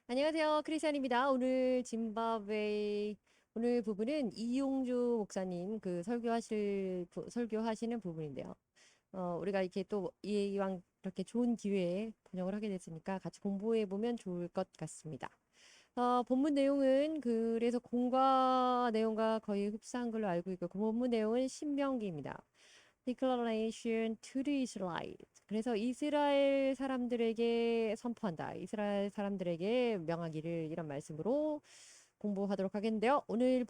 안녕하세요. 크리스찬입니다. 오늘 짐바브웨 오늘 부분은 이용주 목사님 설교하시는 부분인데요. 우리가 이렇게 또 이왕 이렇게 좋은 기회에 번역을 하게 됐으니까 같이 공부해 보면 좋을 것 같습니다. 본문 내용은 그래서 공과 내용과 거의 흡사한 걸로 알고 있고 그 본문 내용은 신명기입니다. Declaration to the Israelites. 그래서 이스라엘 사람들에게 선포한다. 이스라엘 사람들에게 명하기를 이런 말씀으로 공부하도록 하겠는데요. 오늘은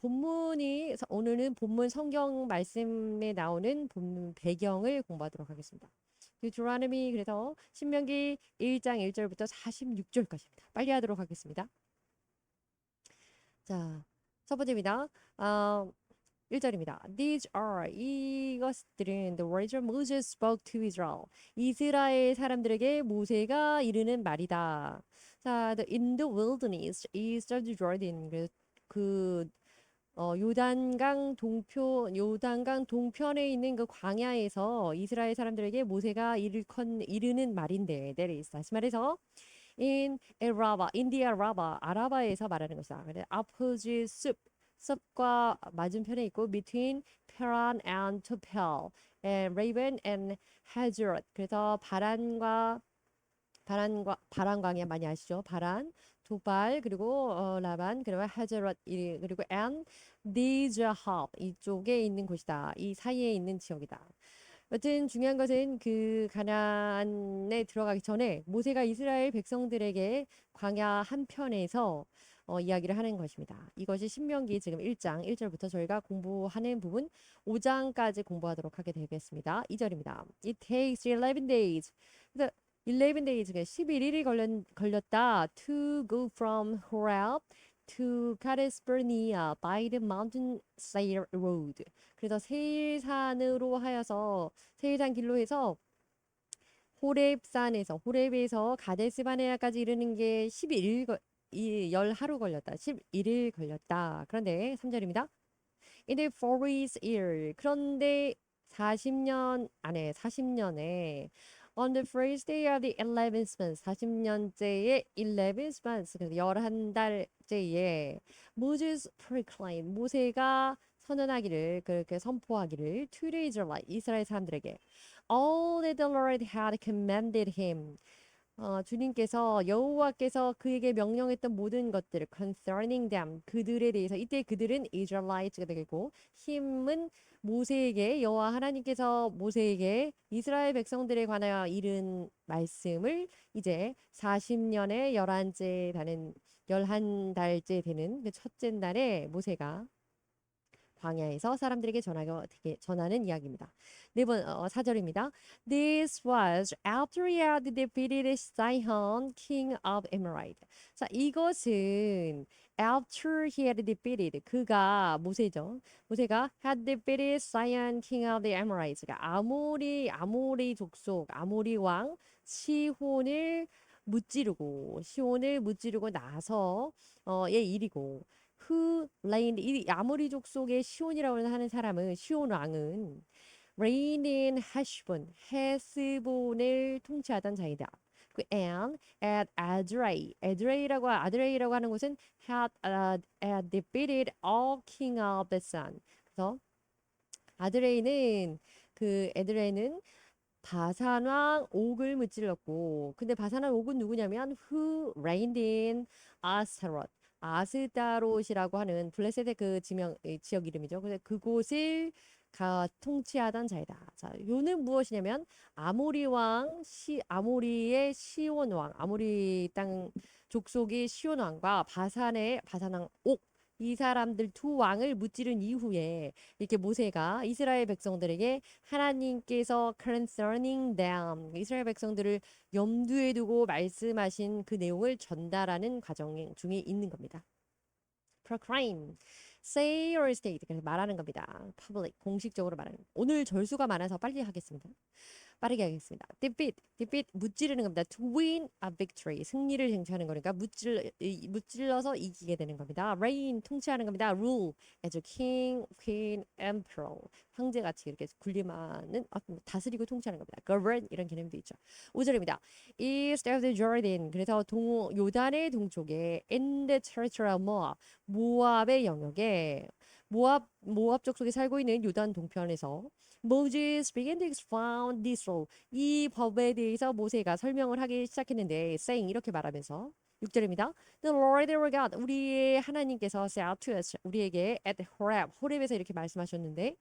본문 성경 말씀에 나오는 본문 배경을 공부하도록 하겠습니다. Deuteronomy 그래서 신명기 1장 1절부터 46절까지입니다. 빨리 하도록 하겠습니다. 자, 첫 번째입니다. 1절입니다. 이것들은 the words Moses spoke to Israel. 이스라엘 사람들에게 모세가 이르는 말이다. 자, in the wilderness east of the Jordan. 그 요단강 동편에 있는 그 광야에서 이스라엘 사람들에게 모세가 이르는 말인데, 다시 말해서 인디아 라바, 아라바에서 말하는 것이다. 그래서 opposite 숲과 맞은편에 있고 between Paran and Topel, and Raven and Hazeroth. 그래서 바란광야 많이 아시죠? 바란, 도발 그리고 라반 그리고 하제럿 그리고 앤 디자합 이쪽에 있는 곳이다. 이 사이에 있는 지역이다. 여튼 중요한 것은 그 가나안에 들어가기 전에 모세가 이스라엘 백성들에게 광야 한편에서 이야기를 하는 것입니다. 이것이 신명기 지금 1장 1절부터 저희가 공부하는 부분 5장까지 공부하도록 하게 되겠습니다. 2절입니다. It takes 11 days. 그래서 11 days, 11일이 걸렸다. To go from Horeb to Kadesh Barnea by the mountain Seir road. 그래서 세일산 길로 해서 호렙에서 가데스 바네아까지 이르는 게 10하루 걸렸다. 11일 걸렸다. 그런데 3절입니다. In the 40th year. 그런데 40년에 on the first day of the 11th month, 40년째의 11th month, 그래서 11달째에 모세가 선언하기를, 그렇게 선포하기를 to the Israelites, 이스라엘 사람들에게 all that the Lord had commanded him. 주님께서 여호와께서 그에게 명령했던 모든 것들 concerning them 그들에 대해서 이때 그들은 Israelites가 되겠고 힘은 모세에게 여호와 하나님께서 모세에게 이스라엘 백성들에 관하여 이른 말씀을 이제 40년의 11달째 되는 그 첫째 날에 모세가 광야에서 사람들에게 전하는 이야기입니다. 4절입니다. This was after he had defeated Sihon, king of Amorite. 자, 이것은 after he had defeated 그가 모세죠. 모세가 had defeated Sihon, king of the Amorites. 그러니까 아모리 족속, 아모리 왕 시온을 무찌르고 나서 의 일이고 이 아모리 족속의 시온이라고 하는 사람은 시온 왕은 reigned in 헤스본을 통치하던 자이다. 그 and at 아드레이라고 하는 곳은 had defeated all king of the sun. 그래서 에드레이는 바산 왕 옥을 무찔렀고, 근데 바산 왕 옥은 누구냐면 who reigned in 아스타롯, 아스타롯이라고 하는 블레셋의 지역 이름이죠. 그래서 그곳을 통치하던 자이다. 자, 요는 무엇이냐면 아모리의 시온 왕, 아모리 땅 족속의 시온 왕과 바산 왕 옥, 이 사람들 두 왕을 무찌른 이후에 이렇게 모세가 이스라엘 백성들에게 하나님께서 concerning them, 이스라엘 백성들을 염두에 두고 말씀하신 그 내용을 전달하는 과정 중에 있는 겁니다. proclaim, say or state, 그래서 말하는 겁니다. public, 공식적으로 말하는. 오늘 절수가 많아서 빨리 하겠습니다. 빠르게 하겠습니다. defeat 무찌르는 겁니다. to win a victory 승리를 쟁취하는 거니까 무찔러서 이기게 되는 겁니다. reign 통치하는 겁니다. rule as a king, queen, emperor 황제같이 이렇게 군림하는 다스리고 통치하는 겁니다. govern 이런 개념도 있죠. 5절입니다. east of the Jordan 그래서 요단의 동쪽에 in the territory of Moab 모압의 영역에 모압 족속에 살고 있는 요단 동편에서 Moses began to expound this law. 이 법에 대해서 모세가 설명을 하기 시작했는데 saying 이렇게 말하면서 6절입니다. The Lord our God 우리의 하나님께서 said to us 우리에게 at 호렙에서 이렇게 말씀하셨는데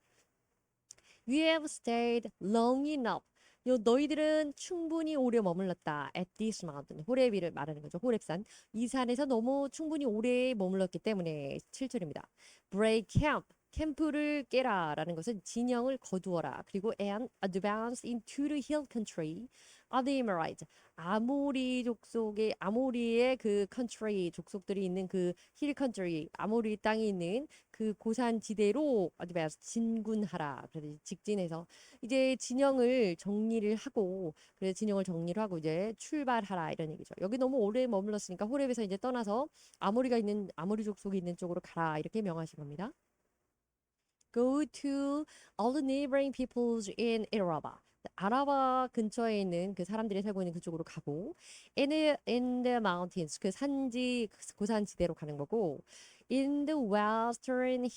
You have stayed long enough. 너희들은 충분히 오래 머물렀다. At this mountain. 호렙이를 말하는 거죠. 호렙산. 이 산에서 너무 충분히 오래 머물렀기 때문에 7절입니다. Break camp. 캠프를 깨라라는 것은 진영을 거두어라. 그리고 and advance into the hill country of the Amorites. 아모리의 그 country 족속들이 있는 그 hill country 아모리 땅이 있는 그 고산 지대로 advance 진군하라. 그래서 직진해서 이제 진영을 정리를 하고 그래서 진영을 정리를 하고 이제 출발하라 이런 얘기죠. 여기 너무 오래 머물렀으니까 호렙에서 이제 떠나서 아모리 족속이 있는 쪽으로 가라 이렇게 명하신 겁니다. Go to all the neighboring peoples in Araba. 아라바 근처에 있는 그 사람들이 살고 있는 그쪽으로 가고 in the mountains 그 산지 고산 지대로 가는 거고 in the western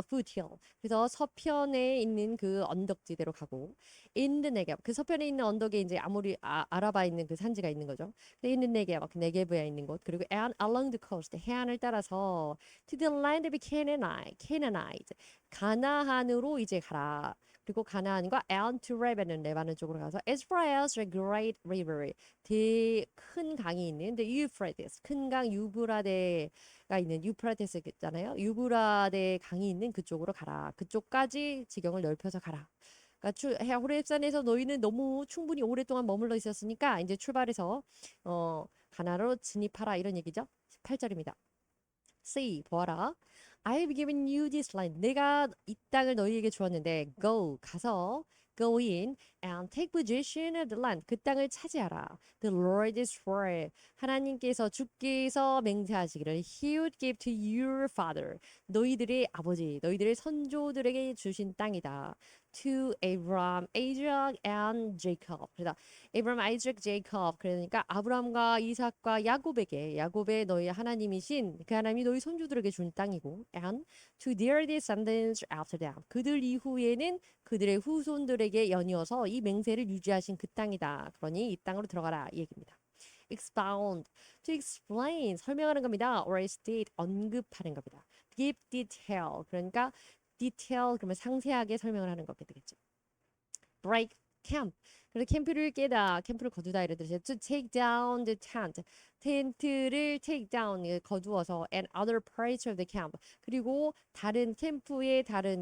foothill 그래서 서편에 있는 그 언덕지대로 가고 in the negev 그 서편에 있는 언덕에 이제 아라바에 있는 그 산지가 있는 거죠. in the negev 그 네게브에 있는 곳 그리고 and along the coast 해안을 따라서 to the land of Canaanite 가나안으로 이제 가라. 그리고 가나안과 and to 레바논 쪽으로 가서 as far as the great river 큰 강이 있는 the Euphrates 큰 강 유브라데가 있는 유프라테스 있잖아요. 유브라데 강이 있는 그쪽으로 가라. 그쪽까지 지경을 넓혀서 가라. 그러니까 호렙산에서 너희는 너무 충분히 오랫동안 머물러 있었으니까 이제 출발해서 가나로 진입하라 이런 얘기죠. 18절입니다. See 보아라. I've given you this land. 내가 이 땅을 너희에게 주었는데 가서 go in and take possession of the land. 그 땅을 차지하라. The Lord is for 하나님께서 주께서 맹세하시기를 He would give to your father. 너희들의 아버지, 너희들의 선조들에게 주신 땅이다. To Abraham, Isaac, and Jacob. 그래서 Abraham, Isaac, Jacob. 그러니까 아브라함과 이삭과 야곱의 너희 하나님이신 그 하나님이 너희 선조들에게 준 땅이고, and to their descendants after them. 그들 이후에는 그들의 후손들에게 연이어서 이 맹세를 유지하신 그 땅이다. 그러니 이 땅으로 들어가라 이 얘기입니다. Expound, to explain, 설명하는 겁니다. or state, 언급하는 겁니다. Give detail, 그러니까 detail 그러면 상세하게 설명을 하는 거게 되겠죠. Break camp. 그래서 캠프를 깨다, 캠프를 거두다 이런 뜻이에요. To take down the tent. 텐트를 take down 거두어서 and other parts of the camp. 그리고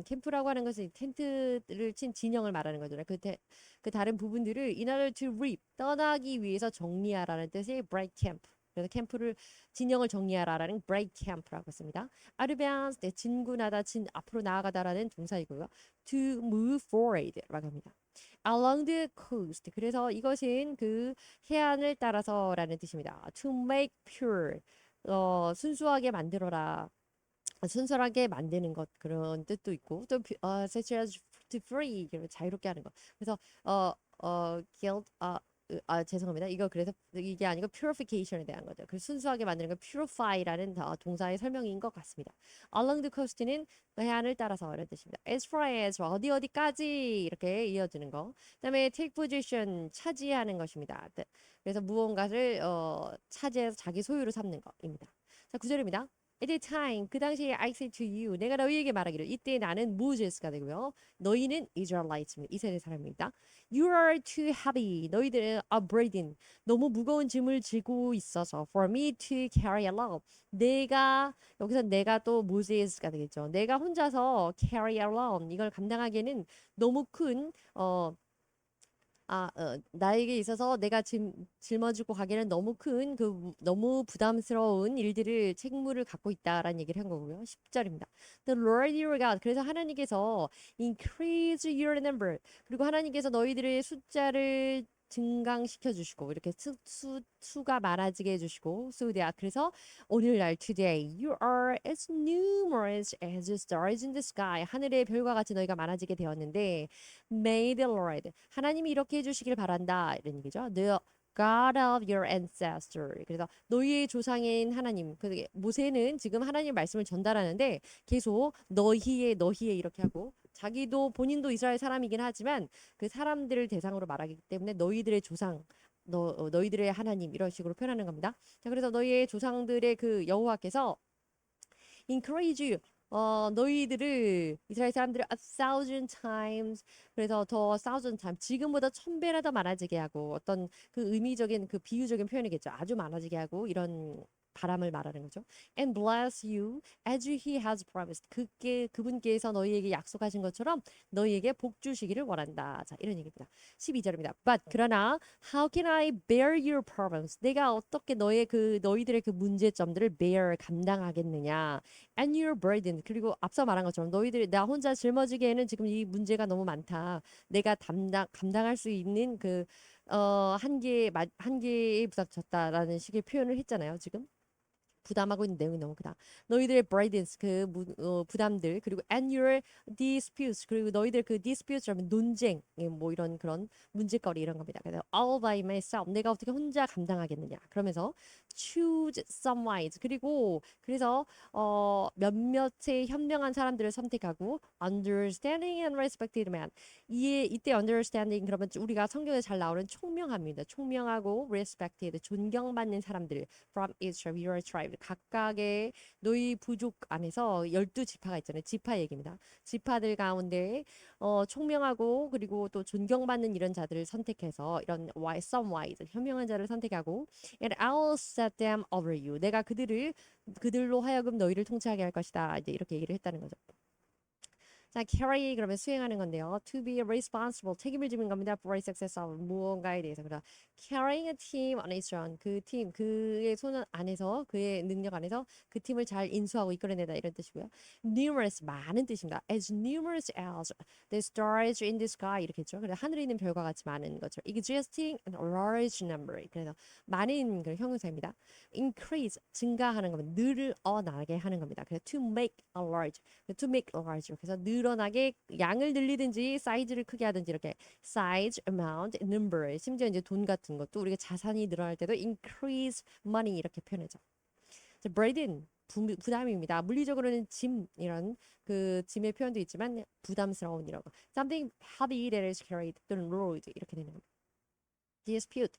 캠프라고 하는 것은 텐트를 친 진영을 말하는 거잖아요. 그 다른 부분들을 in order to reap 떠나기 위해서 정리하라는 뜻의 break camp. 그래서 진영을 정리하라라는 break camp라고 했습니다. advance 진군하다 앞으로 나아가다라는 동사이고요. to move forward라고 합니다. along the coast 그래서 이것은 그 해안을 따라서라는 뜻입니다. to make pure 순수하게 만들어라. 순수하게 만드는 것 그런 뜻도 있고 또 such as to free 자유롭게 하는 것. 그래서 guilt 죄송합니다. 이거 그래서 이게 아니고 purification에 대한 거죠. 그 순수하게 만드는 거 purify라는 동사의 설명인 것 같습니다. along the coast는 해안을 따라서 이런 뜻입니다. as far as 어디까지 이렇게 이어지는 거. 그다음에 take position 차지하는 것입니다. 그래서 무언가를 차지해서 자기 소유로 삼는 것입니다. 자, 9절입니다. At the time, 그 당시에 I said to you, 내가 너희에게 말하기를 이때 나는 모세스가 되고요. 너희는 Israelites입니다. 이스라엘 사람입니다. You are too heavy. 너희들은 a burden. 너무 무거운 짐을 지고 있어서 for me to carry along. 여기서 내가 또 모세스가 되겠죠. 내가 혼자서 carry along 이걸 감당하기에는 너무 큰 나에게 있어서 내가 짊어지고 가기에는 너무 큰 너무 부담스러운 일들을 책무를 갖고 있다라는 얘기를 한 거고요. 10절입니다. The Lord your God. 그래서 하나님께서 increase your number. 그리고 하나님께서 너희들의 숫자를 증강시켜 주시고 이렇게 수가 많아지게 해주시고 so that 그래서 오늘날 today you are as numerous as the stars in the sky 하늘의 별과 같이 너희가 많아지게 되었는데 May the Lord 하나님이 이렇게 해주시길 바란다 이런 얘기죠. The God of your ancestor. 그래서 너희의 조상인 하나님. 모세는 지금 하나님 말씀을 전달하는데 계속 너희의 이렇게 하고 자기도 본인도 이스라엘 사람이긴 하지만 그 사람들을 대상으로 말하기 때문에 너희들의 조상 너희들의 하나님 이런 식으로 표현하는 겁니다. 자, 그래서 너희의 조상들의 그 여호와께서 encourage you. 너희들을 이스라엘 사람들을 a thousand times 그래서 더 thousand times 지금보다 1000배나 더 많아지게 하고 어떤 그 의미적인 그 비유적인 표현이겠죠. 아주 많아지게 하고 이런 바람을 말하는 거죠. And bless you as he has promised. 그분께서 너희에게 약속하신 것처럼 너희에게 복 주시기를 원한다. 자, 이런 얘기입니다. 12절입니다. But 그러나 how can I bear your problems? 내가 어떻게 너희들의 그 문제점들을 bear 감당하겠느냐? And your burden. 그리고 앞서 말한 것처럼 너희들이 나 혼자 짊어지기에는 지금 이 문제가 너무 많다. 내가 감당할 수 있는 그 한계에 부닥쳤다라는 식의 표현을 했잖아요, 지금. 부담하고 있는 내용이 너무 크다. 너희들의 burdens 부담들 그리고 and your disputes 그리고 너희들 그 disputes라면 논쟁 뭐 이런 그런 문제거리 이런 겁니다. 그래서 all by myself 내가 어떻게 혼자 감당하겠느냐. 그러면서 choose some wise 그리고 그래서 몇몇의 현명한 사람들을 선택하고 understanding and respected man 이때 understanding 그러면 우리가 성경에 잘 나오는 총명함입니다. 총명하고 respected 존경받는 사람들 from each of your tribe 각각의 너희 부족 안에서 12지파가 있잖아요. 지파 얘기입니다. 지파들 가운데 총명하고 그리고 또 존경받는 이런 자들을 선택해서 이런 some wise 현명한 자를 선택하고 and I'll set them over you. 내가 그들로 하여금 너희를 통치하게 할 것이다. 이제 이렇게 얘기를 했다는 거죠. 자, carry 그러면 수행하는 건데요. To be responsible 책임을 지는 겁니다. For a success of 무언가에 대해서. 그래서 carrying a team on its own 그의 손 안에서 그의 능력 안에서 그 팀을 잘 인수하고 이끌어내다 이런 뜻이고요. Numerous 많은 뜻입니다. As numerous as the stars in the sky 이렇게 했죠. 그래서 하늘에 있는 별과 같이 많은 거죠. Existing a large number 그래서 많은 그 형용사입니다. Increase 증가하는 겁니다. 늘어나게 하는 겁니다. 그래서 to make a large to make large 그래서 늘어나게 양을 늘리든지 사이즈를 크게 하든지 이렇게 size, amount, number 심지어 이제 돈 같은 것도 우리가 자산이 늘어날 때도 increase money 이렇게 표현하죠. burden 부담입니다. 물리적으로는 짐 이런 그 짐의 표현도 있지만 부담스러운 이런 거 something heavy that is carried 또는 rolled 이렇게 되는 겁니다. dispute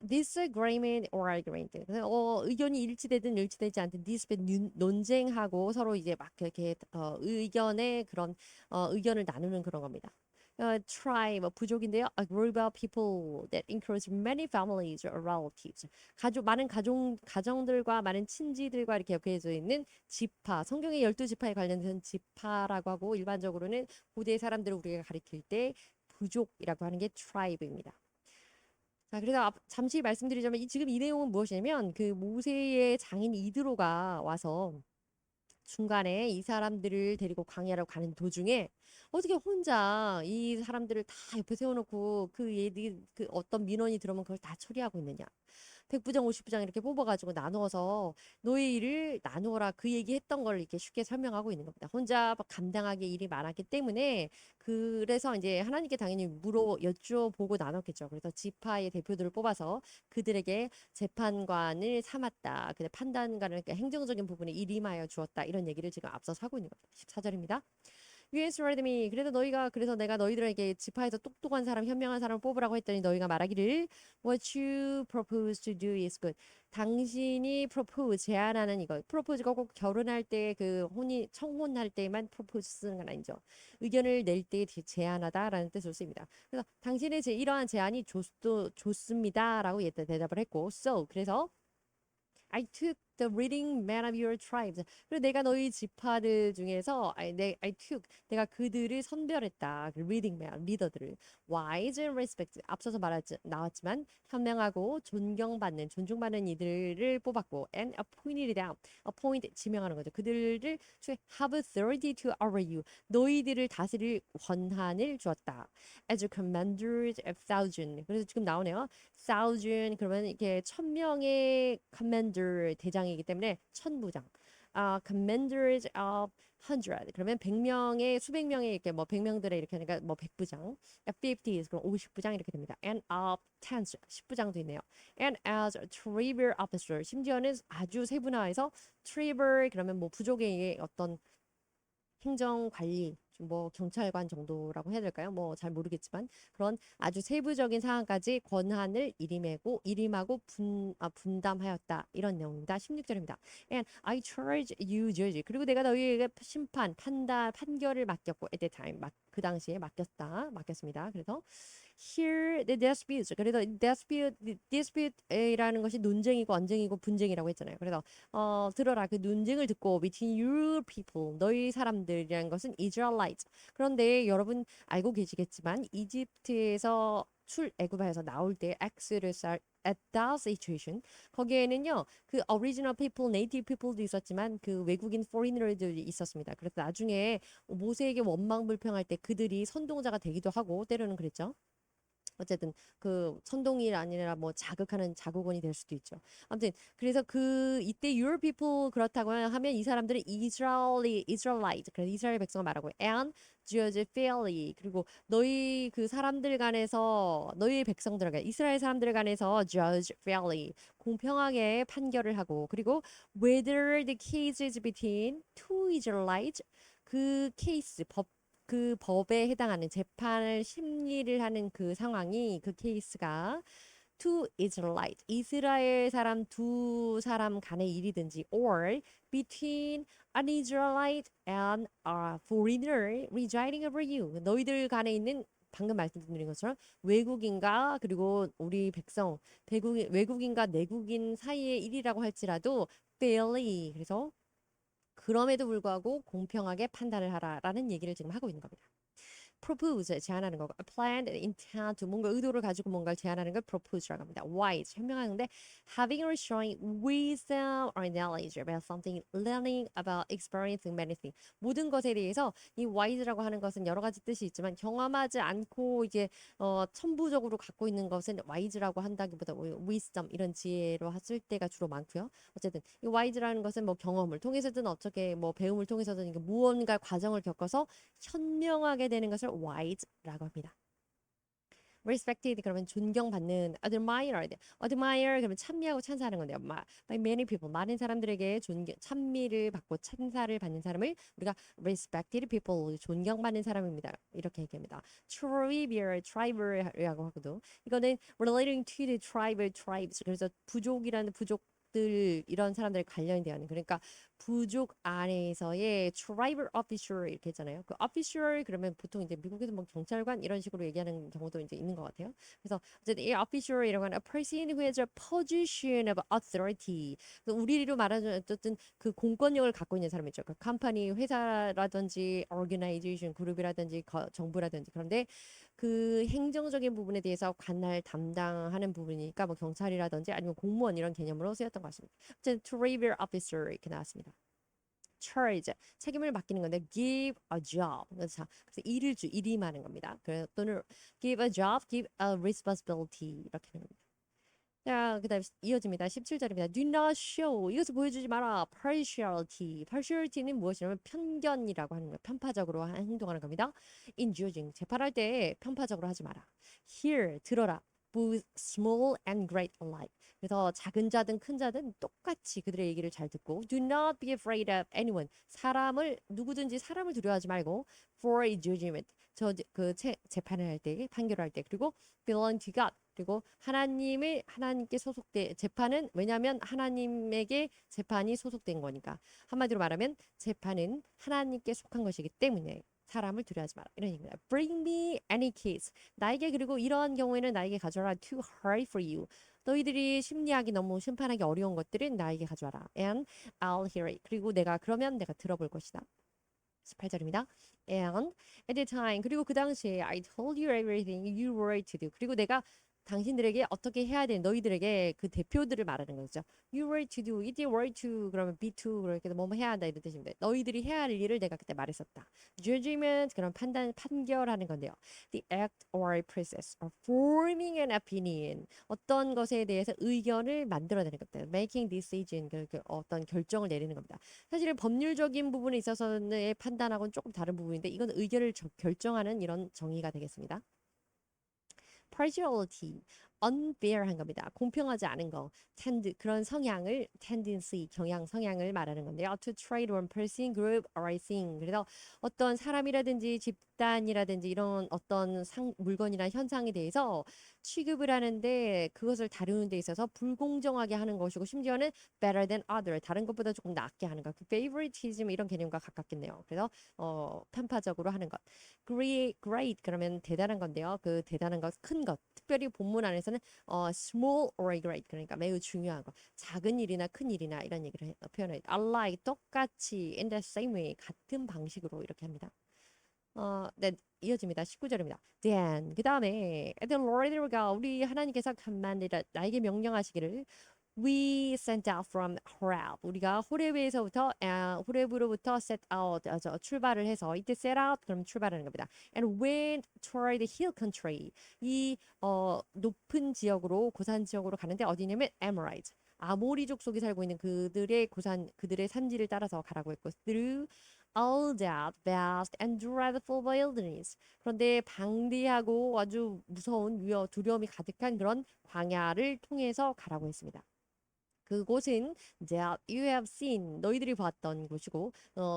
disagreement or argument. 그래서 의견이 일치되든 일치되지 않든 dispute 논쟁하고 서로 이제 막 이렇게 의견의 그런 의견을 나누는 그런 겁니다. tribe 부족인데요. A group of people that includes many families or relatives. 많은 가정들과 많은 친지들과 이렇게 엮여져 있는 지파. 성경의 12지파에 관련된 지파라고 하고 일반적으로는 고대 사람들을 우리가 가리킬 때 부족이라고 하는 게 tribe입니다. 자, 그래서 잠시 말씀드리자면 지금 이 내용은 무엇이냐면 그 모세의 장인 이드로가 와서 중간에 이 사람들을 데리고 광야로 가는 도중에 어떻게 혼자 이 사람들을 다 옆에 세워놓고 그 어떤 민원이 들어오면 그걸 다 처리하고 있느냐. 100부장, 50부장 이렇게 뽑아가지고 나누어서 너의 일을 나누어라 그 얘기했던 걸 이렇게 쉽게 설명하고 있는 겁니다. 혼자 감당하기 일이 많았기 때문에 그래서 이제 하나님께 당연히 여쭤보고 나눴겠죠. 그래서 지파의 대표들을 뽑아서 그들에게 재판관을 삼았다. 근데 판단관을 그러니까 행정적인 부분에 일임하여 주었다. 이런 얘기를 지금 앞서서 하고 있는 겁니다. 14절입니다. You answered me. 그래서 내가 너희들에게 지파에서 똑똑한 사람, 현명한 사람을 뽑으라고 했더니 너희가 말하기를 What you propose to do is good. 당신이 propose 제안하는 이거. propose가 꼭 결혼할 때 청혼할 때만 propose 쓰는 건 아니죠. 의견을 낼 때 제안하다라는 뜻으로 쓰입니다. 그래서 당신의 이러한 제안이 좋습니다라고 대답을 했고, so 그래서 I took the leading men of your tribes. 그리고 내가 너희 지파들 중에서 I took 내가 그들을 선별했다. 그 leading men 리더들을 wise and respect 앞서서 나왔지만 현명하고 존중받는 이들을 뽑았고 and appointed them appoint 지명하는 거죠. 그들을 have authority to over you 너희들을 다스릴 권한을 주었다. As commanders of thousand. 그래서 지금 나오네요. thousand 그러면 이게 1000명의 commander 대장이기 때문에 천부장. commanders of hundred 그러면 100명의 수백 명의 이렇게 뭐 100명들의 이렇게 하니까 뭐 100부장. fifties 그럼 50부장 이렇게 됩니다. and of tens 10부장도 있네요. and as a tribal officer 심지어는 아주 세분화해서 tribal 그러면 뭐 부족의 어떤 행정 관리 뭐 경찰관 정도라고 해야 될까요? 뭐 잘 모르겠지만 그런 아주 세부적인 사항까지 권한을 일임하고 분담하였다. 이런 내용입니다. 16절입니다. And I charge you judge. 그리고 내가 너희에게 판결을 맡겼고 at the time 그 당시에 맡겼습니다. 그래서 here the disputes. 그래서 dispute이라는 것이 논쟁이고 언쟁이고 분쟁이라고 했잖아요. 그래서 들어라 그 논쟁을 듣고 between your people 너희 사람들이라는 것은 Israelites. 그런데 여러분 알고 계시겠지만 이집트에서 출애굽에서 나올 때 엑스odus at that situation 거기에는요 그 original people, native people도 있었지만 그 외국인 foreigner들이 있었습니다. 그래서 나중에 모세에게 원망불평할 때 그들이 선동자가 되기도 하고 때로는 그랬죠. 어쨌든 그 선동이 아니라 뭐 자극하는 자국원이 될 수도 있죠. 아무튼 그래서 그 이때 your people 그렇다고 하면 이 사람들은 Israelite 그래서 이스라엘 백성을 말하고 and judge fairly 그리고 너희 그 사람들 간에서 너희 백성들 간 이스라엘 사람들 간에서 judge fairly 공평하게 판결을 하고 그리고 whether the case is between two Israelites 그 케이스 그 법에 해당하는 재판을 심리를 하는 그 상황이 그 케이스가 to Israelite 이스라엘 사람 두 사람 간의 일이든지 or between an Israelite and a foreigner residing over you 너희들 간에 있는 방금 말씀드린 것처럼 외국인과 그리고 우리 백성 외국인과 내국인 사이의 일이라고 할지라도 fairly 그래서 그럼에도 불구하고 공평하게 판단을 하라라는 얘기를 지금 하고 있는 겁니다. propose 제안하는 거고 planned intent 뭔가 의도를 가지고 뭔가를 제안하는 걸 propose라고 합니다. wise 현명한데 having or showing wisdom or knowledge about something learning about experiencing many things 모든 것에 대해서 이 wise라고 하는 것은 여러 가지 뜻이 있지만 경험하지 않고 이제 천부적으로 갖고 있는 것은 wise라고 한다기보다 wisdom 이런 지혜로 쓸 때가 주로 많고요. 어쨌든 이 wise라는 것은 뭐 경험을 통해서든 어떻게 뭐 배움을 통해서든 무언가 과정을 겪어서 현명하게 되는 것을 wise라고 합니다. respected 그러면 존경받는 admire 그러면 찬미하고 찬사하는 건데요. by many people 많은 사람들에게 찬미를 받고 찬사를 받는 사람을 우리가 respected people 존경받는 사람입니다. 이렇게 얘기합니다. tribal이라고 하고도 이거는 relating to the tribes 그래서 부족이라는 부족들 이런 사람들 관련이 되는 그러니까 부족 안에서의 tribal officer 이렇게 했잖아요. 그 officer 그러면 보통 이제 미국에서 뭐 경찰관 이런 식으로 얘기하는 경우도 이제 있는 것 같아요. 그래서 어쨌든 이 officer이라고 하는 a person who has a position of authority. 우리로 말하자면 어쨌든 그 공권력을 갖고 있는 사람이죠. 그 컴퍼니 회사라든지 organization 그룹이라든지 정부라든지 그런데 그 행정적인 부분에 대해서 관할 담당하는 부분이니까 뭐 경찰이라든지 아니면 공무원 이런 개념으로 쓰였던 것 같습니다. 어쨌든 tribal officer 이렇게 나왔습니다. charge 책임을 맡기는 건데 give a job 그래서 일임하는 겁니다. 그래서 또는 give a job, give a responsibility 이렇게 되는 겁니다. 자, 그다음 이어집니다. 17절입니다. Do not show 이것을 보여주지 마라. partiality는 무엇이냐면 편견이라고 하는 거예요. 편파적으로 행동하는 겁니다. in judging 재판할 때 편파적으로 하지 마라. hear 들어라. both small and great alike. 그래서 작은 자든 큰 자든 똑같이 그들의 얘기를 잘 듣고 do not be afraid of anyone. 누구든지 사람을 두려워하지 말고 for a judgment. 재판을 할 때, 판결을 할 때 그리고 belong to God. 그리고 하나님께 재판은 왜냐하면 하나님에게 재판이 소속된 거니까 한마디로 말하면 재판은 하나님께 속한 것이기 때문에 사람을 두려워하지 마라 이런 얘기입니다. Bring me any case 나에게 그리고 이러한 경우에는 나에게 가져라 too hard for you 너희들이 심리하기 너무 심판하기 어려운 것들은 나에게 가져와라. And I'll hear it. 그리고 그러면 내가 들어볼 것이다. 18절입니다. And at the time 그리고 그 당시에 I told you everything you were to do. 그리고 내가 당신들에게 어떻게 해야 되는 너희들에게 그 대표들을 말하는 거죠. You were to do, it were to 그러면 be to 그렇게 뭐뭐 해야 한다 이런 뜻입니다. 너희들이 해야 할 일을 내가 그때 말했었다. Judgment 그런 판결하는 건데요. The act or process of forming an opinion 어떤 것에 대해서 의견을 만들어내는 겁니다. Making decision 그 어떤 결정을 내리는 겁니다. 사실은 법률적인 부분에 있어서는 판단하고는 조금 다른 부분인데 이건 의견을 결정하는 이런 정의가 되겠습니다. partiality, unfair한 겁니다. 공평하지 않은 거, 그런 성향을 tendency, 경향, 성향을 말하는 건데요. to trade one person, group, or thing. 그래서 어떤 사람이라든지 집단이라든지 이런 어떤 물건이나 현상에 대해서 취급을 하는데 그것을 다루는 데 있어서 불공정하게 하는 것이고 심지어는 better than other, 다른 것보다 조금 낫게 하는 것. 그 favoritism 이런 개념과 가깝겠네요. 그래서 편파적으로 하는 것. great 그러면 대단한 건데요. 그 대단한 것, 큰 것. 특별히 본문 안에서는 small or great 그러니까 매우 중요한 것, 작은 일이나 큰 일이나 이런 얘기를 표현해요. alike 똑같이 in the same way 같은 방식으로 이렇게 합니다. 네, 이어집니다. 19절입니다. Then 그 다음에 the Lord our God 우리 하나님께서 commanded 나에게 명령하시기를 We sent out from Horeb. 우리가 호렙에서부터 호렙으로부터 set out 출발을 해서 이때 set out 그럼 출발하는 겁니다. And went toward the hill country. 이 높은 지역으로 고산 지역으로 가는데 어디냐면 Amorites. 아모리족 속에 살고 있는 그들의 산지를 따라서 가라고 했고 through all that vast and dreadful wilderness. 그런데 방대하고 아주 무서운 두려움이 가득한 그런 광야를 통해서 가라고 했습니다. 그곳은 that you have seen 너희들이 봤던 곳이고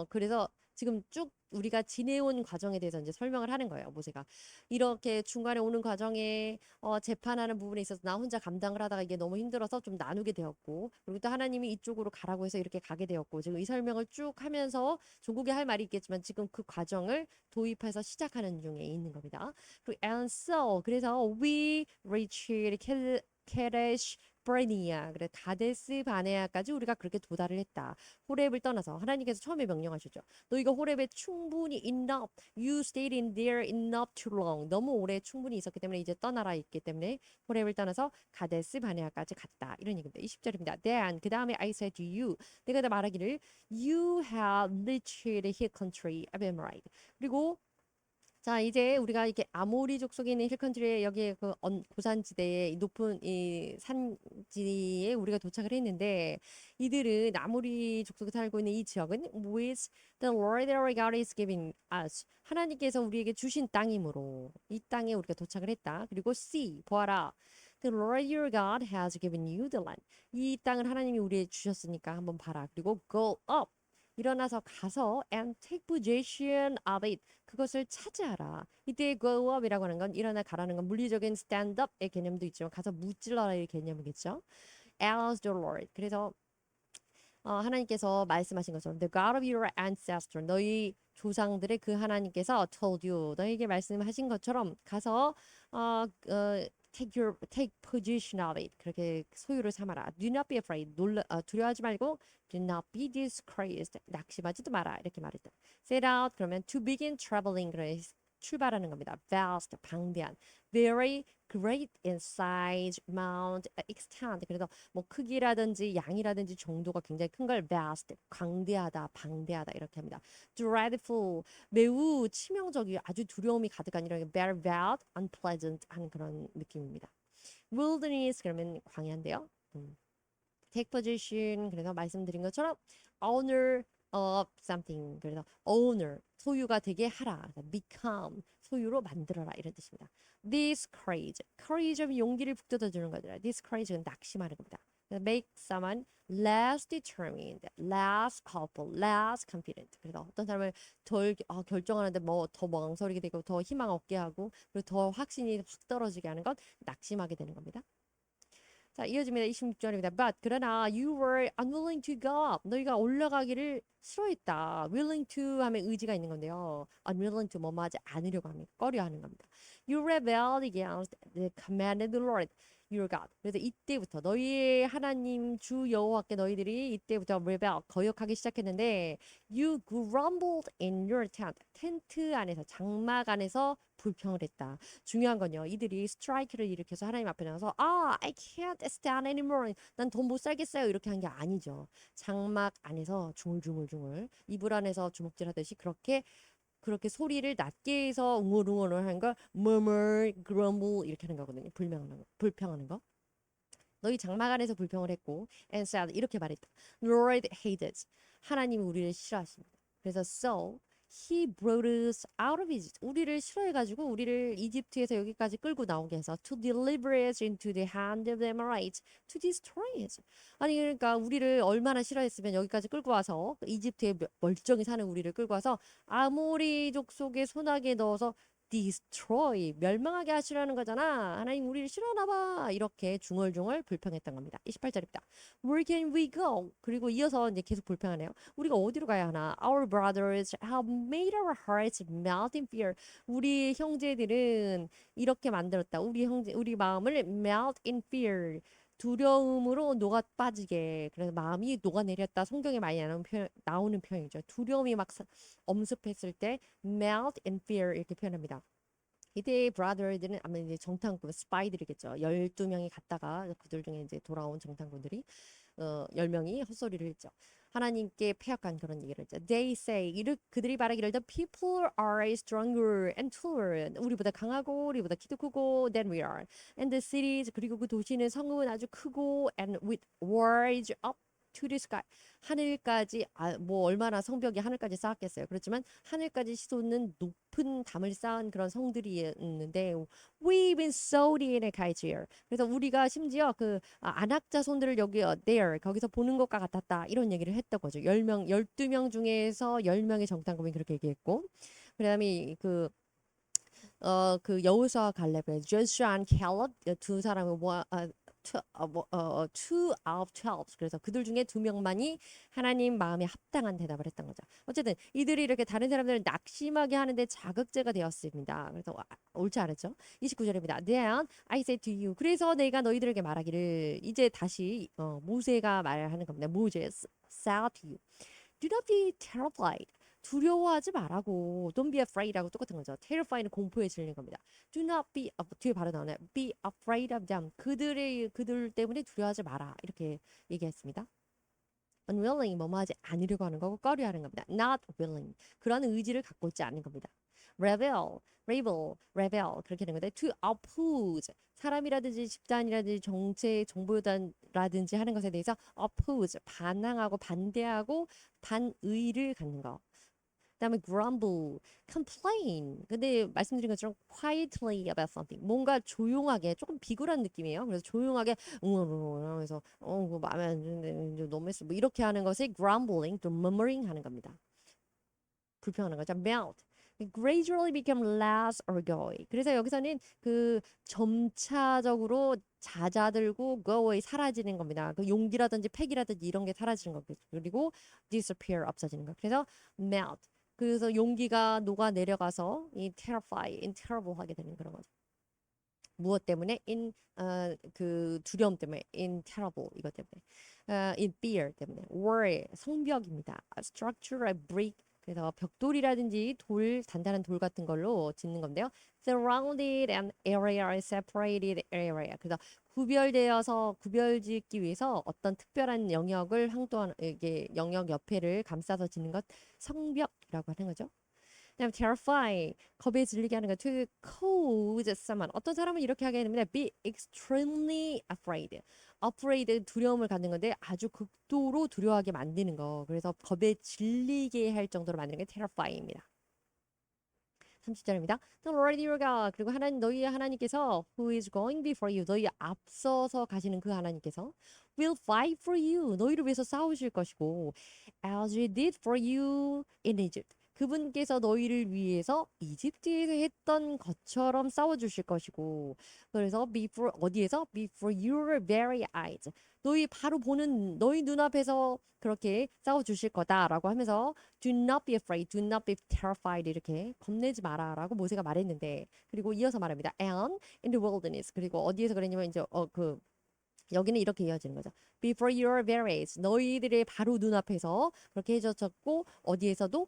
그래서 지금 쭉 우리가 지내온 과정에 대해서 이제 설명을 하는 거예요. 모세가 이렇게 중간에 오는 과정에 재판하는 부분에 있어서 나 혼자 감당을 하다가 이게 너무 힘들어서 좀 나누게 되었고 그리고 또 하나님이 이쪽으로 가라고 해서 이렇게 가게 되었고 지금 이 설명을 쭉 하면서 종국에 할 말이 있겠지만 지금 그 과정을 도입해서 시작하는 중에 있는 겁니다. 그리고 and so 그래서 we reached Kadesh 브레니아 그래 가데스 바네아까지 우리가 그렇게 도달을 했다. 호렙을 떠나서 하나님께서 처음에 명령하셨죠. 너희가 호렙에 충분히 enough, you stayed in there enough too long. 너무 오래 충분히 있었기 때문에 이제 떠나라 있기 때문에 호렙을 떠나서 가데스 바네아까지 갔다. 이런 얘기입니다. 20절입니다. Then 그 다음에 I said to you 내가 다 말하기를 you have reached the hill country of Amorite. 그리고 자, 이제 우리가 이렇게 아모리족 속에 있는 힐컨트리에 여기에 그 고산지대에 높은 이 산지에 우리가 도착을 했는데 이들은 아모리족 속에 살고 있는 이 지역은 which the Lord our God is giving us 하나님께서 우리에게 주신 땅이므로 이 땅에 우리가 도착을 했다. 그리고 see 보아라. The Lord your God has given you the land. 이 땅을 하나님이 우리에게 주셨으니까 한번 봐라. 그리고 go up. 일어나서 가서 and take possession of it. 그것을 차지하라. 이때 go up이라고 하는 건 일어나 가라는 건 물리적인 stand up의 개념도 있지만 가서 무찔러라의 개념이겠죠. As the Lord. 그래서 하나님께서 말씀하신 것처럼 the God of your ancestor 너희 조상들의 그 하나님께서 told you 너에게 말씀하신 것처럼 가서 take possession of it 그렇게 소유를 삼아라. Do not be afraid 두려워하지 말고 do not be discouraged 낙심하지도 마라 이렇게 말했다. Set out 그러면 to begin traveling 그래 출발하는 겁니다. Vast 방대한 very great in size, amount, extent. 그래서 뭐 크기라든지 양이라든지 정도가 굉장히 큰 걸 vast, 광대하다, 방대하다 이렇게 합니다. dreadful, 매우 치명적이고 아주 두려움이 가득한 이런 very bad, unpleasant 하는 그런 느낌입니다. wilderness 그러면 광야인데요. take position 그래서 말씀드린 것처럼 owner of something 그래서 owner 소유가 되게 하라 become 소유로 만들어라 이런 뜻입니다. discourage courage는 용기를 북돋아주는 거죠. discourage는 낙심하는 겁니다. make someone less determined, less hopeful, less confident. 그래서 어떤 사람을 덜 결정하는데 뭐 더 망설이게 되고 더 희망 없게 하고 그리고 더 확신이 확 떨어지게 하는 건 낙심하게 되는 겁니다. 자, 이어집니다. 26절입니다. But 그러나 you were unwilling to go up. 너희가 올라가기를 싫어했다. willing to 하면 의지가 있는 건데요. unwilling to 뭐뭐 하지 않으려고 하면 꺼려 하는 겁니다. You rebelled against the command of the Lord. your God. 그래서 이때부터 너희의 하나님 주 여호와께 너희들이 이때부터 rebel 거역하기 시작했는데 you grumbled in your tent. 텐트 안에서 장막 안에서 불평을 했다. 중요한 건요. 이들이 스트라이크를 일으켜서 하나님 앞에 나가서 I can't stand anymore. 난 더 못 살겠어요. 이렇게 한 게 아니죠. 장막 안에서 중얼중얼중얼 이불 안에서 주먹질하듯이 그렇게 소리를 낮게 해서 웅얼웅얼을 하는 걸 murmur, grumble 이렇게 하는 거거든요. 불평하는 거. 너희 장막 안에서 불평을 했고 and said 이렇게 말했다. Lord hates. 하나님이 우리를 싫어하십니다. 그래서 so he brought us out of Egypt. 우리를 싫어해가지고 우리를 이집트에서 여기까지 끌고 나오게 해서 to deliver us into the hand of the Amorites, to destroy us. 아니 그러니까 우리를 얼마나 싫어했으면 여기까지 끌고 와서 이집트에 멀쩡히 사는 우리를 끌고 와서 아모리족 속의 손아귀에 넣어서 destroy 멸망하게 하시라는 거잖아. 하나님 우리를 싫어하나 봐. 이렇게 중얼중얼 불평했던 겁니다. 28절입니다. Where can we go? 그리고 이어서 이제 계속 불평하네요. 우리가 어디로 가야 하나? Our brothers have made our hearts melt in fear. 우리 형제들은 이렇게 만들었다. 우리 마음을 melt in fear. 두려움으로 녹아 빠지게. 그래서 마음이 녹아내렸다. 성경에 많이 나오는 표현이죠. 두려움이 막 엄습했을 때 melt in fear 이렇게 표현합니다. 이때 브라더들은 아마 이제 정탐꾼 스파이들이겠죠. 12명이 갔다가 그들 중에 이제 돌아온 정탐꾼들이 10명이 헛소리를 했죠. 하나님께 패역한 그런 얘기를 했죠. They say 그들이 말하기를 the people are stronger and taller. 우리보다 강하고 우리보다 키도 크고 than we are. And the cities 그리고 그 도시는 성읍은 아주 크고 and with walls up to the sky. 하늘까지 뭐 얼마나 성벽이 하늘까지 쌓았겠어요. 그렇지만 하늘까지 솟는 높은 담을 쌓은 그런 성들이 있는데 we've been sold in a kite here. 그래서 우리가 심지어 안악자손들을 여기 there 거기서 보는 것과 같았다. 이런 얘기를 했던 거죠. 10명, 12명 중에서 10명의 정탐꾼이 그렇게 얘기했고 그다음에 그 여호수아와 갈렙의 조슈아 앤 캘럽 두 사람을 two of 12. 그래서 그들 중에 2명만이 하나님 마음에 합당한 대답을 했던 거죠. 어쨌든 이들이 이렇게 다른 사람들을 낙심하게 하는데 자극제가 되었습니다. 그래서 옳지 않았죠? 29절입니다. Then I said to you. 그래서 내가 너희들에게 말하기를 이제 다시 모세가 말하는 겁니다. Moses said to you. Do not be terrified. 두려워하지 말라고. Don't be afraid하고 똑같은 거죠. terrify는 공포에 질린 겁니다. Do not be 뒤에 바로 나오네. Be afraid of them. 그들 때문에 두려워하지 마라. 이렇게 얘기했습니다. unwilling 뭐뭐 하지 않으려고 하는 거고 꺼려하는 겁니다. not willing 그런 의지를 갖고 있지 않은 겁니다. rebel 그렇게 되는 건데 to oppose 사람이라든지 집단이라든지 정책 정보단이라든지 하는 것에 대해서 oppose 반항하고 반대하고 반의를 갖는 거. 그다음에 grumble, complain. 근데 말씀드린 것처럼 quietly about something. 뭔가 조용하게 조금 비굴한 느낌이에요. 그래서 조용하게 하면서 그거 마음에 안 드는데 너무 했어. 뭐 이렇게 하는 것을 grumbling, 또 murmuring 하는 겁니다. 불평하는 거죠. melt. gradually become less orgoy. 그래서 여기서는 그 점차적으로 잦아들고 go away 사라지는 겁니다. 그 용기라든지 팩이라든지 이런 게 사라지는 거고 그리고 disappear 없어지는 거. 그래서 melt. 그래서 용기가 녹아 내려가서 이 terrify, in terrible 하게 되는 그런 거죠. 무엇 때문에? 그 두려움 때문에, in terrible 이것 때문에, in fear 때문에, wall 성벽입니다. A structure, a brick. 그래서 벽돌이라든지 단단한 돌 같은 걸로 짓는 건데요. Surrounded an area, separated area. 그래서 구별짓기 위해서 어떤 특별한 영역을 항도하는 이게 영역 옆에를 감싸서 짓는 것 성벽이라고 하는 거죠. 그다음 terrify 겁에 질리게 하는 거 to cause someone 어떤 사람은 이렇게 하게 됩니다. be extremely afraid 두려움을 갖는 건데 아주 극도로 두려워하게 만드는 거. 그래서 겁에 질리게 할 정도로 만드는 게 terrify입니다. 30절입니다. The Lord your God 그리고 너희 하나님께서 who is going before you 너희 앞서서 가시는 그 하나님께서 will fight for you 너희를 위해서 싸우실 것이고 as he did for you in Egypt 그분께서 너희를 위해서 이집트에서 했던 것처럼 싸워주실 것이고 그래서 before 어디에서? before your very eyes 너희 바로 보는 너희 눈앞에서 그렇게 싸워주실 거다라고 하면서 do not be afraid, do not be terrified 이렇게 겁내지 마라라고 모세가 말했는데 그리고 이어서 말합니다. And in the wilderness 그리고 어디에서 그랬냐면 이제 여기는 이렇게 이어지는 거죠. Before your very eyes 너희들의 바로 눈앞에서 그렇게 해줬었고 어디에서도